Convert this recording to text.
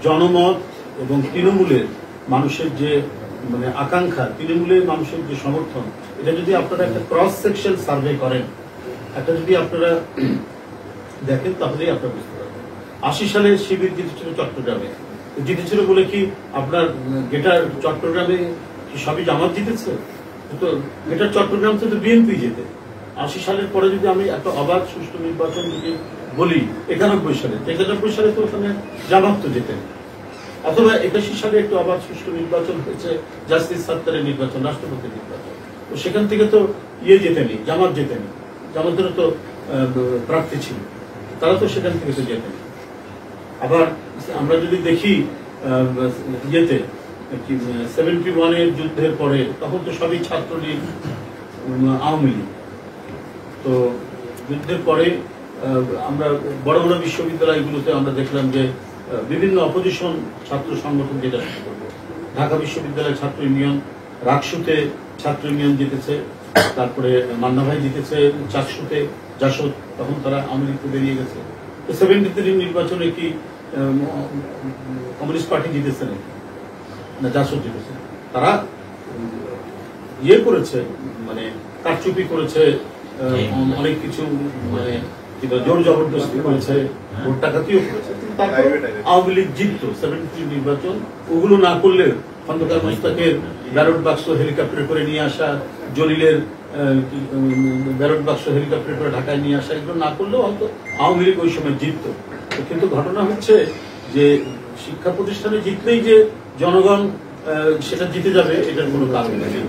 জনমত এবং তৃণমূলের মানুষের যে মানে আকাঙ্ক্ষা, তৃণমূলের মানুষের যে সমর্থন, এটা যদি আপনারা একটা ক্রস সেকশন সার্ভে করেন, একটা যদি আপনারা দেখেন, তাহলেই আপনারা বুঝতে পারবেন। 80 সালে শিবির জিতেছিল চট্টগ্রামে, জিতেছিল বলে কি আপনার গেটার চট্টগ্রামে কি সবই জামাত জিতেছে? তো গেটার চট্টগ্রাম থেকে বিএনপি যেতে। 80 সালের পরে যদি আমি একটা অবাধ সুষ্ঠু নির্বাচন যদি বলি 91 সালে, 91 সালে তো ওখানে জামাত তো যেতেন। অথবা 81 সালে একটু অবাধ সুষ্ঠু নির্বাচন হয়েছে, জাস্টিস সাত্তারের নির্বাচন, রাষ্ট্রপতি নির্বাচন, তো সেখান থেকে তো যেতেনি, জামাত যেতেনি, জামাতেরও তো প্রার্থী ছিল, তারা তো সেখান থেকে তো যেতেনি। আবার আমরা যদি দেখি 71-এর যুদ্ধের পরে, তখন তো সবই ছাত্রলীগ, আওয়ামী লীগ। তো যুদ্ধের পরে আমরা বড় বড় বিশ্ববিদ্যালয়গুলোতে আমরা দেখলাম যে বিভিন্ন অপোজিশন ছাত্র সংগঠন যেটা শুরু করবে। ঢাকা বিশ্ববিদ্যালয় ছাত্র ইউনিয়ন, রাকসুতে ছাত্র ইউনিয়ন জিতেছে, তারপরে মান্না ভাই জিতেছে চাকসুতে, জাসদ, তখন তারা আওয়ামী লীগ বেরিয়ে গেছে। তো 73 নির্বাচনে কি কমিউনিস্ট পার্টি জিতেছে নাকি? না, জাসদ জিতেছে। তারা করেছে, মানে কারচুপি করেছে, অনেক কিছু মানে জোর জবরদস্তি করেছে, ভোট টাকাতিও করেছে। তারপর আওয়ামী লীগ জিতত 73 নির্বাচন। ওগুলো না করলে খন্দকার মোস্তাকের ব্যালট বাক্স হেলিকপ্টারে করে নিয়ে আসা, জলিলের ব্যালট বাক্স হেলিকপ্টারে করে ঢাকায় নিয়ে আসা, এগুলো না করলেও হয়তো আওয়ামী লীগ ওই সময় জিতত। কিন্তু ঘটনা হচ্ছে যে শিক্ষা প্রতিষ্ঠানে জিতলেই যে জনগণ সেটা জিতে যাবে, এটার কোনো কারণ নেই।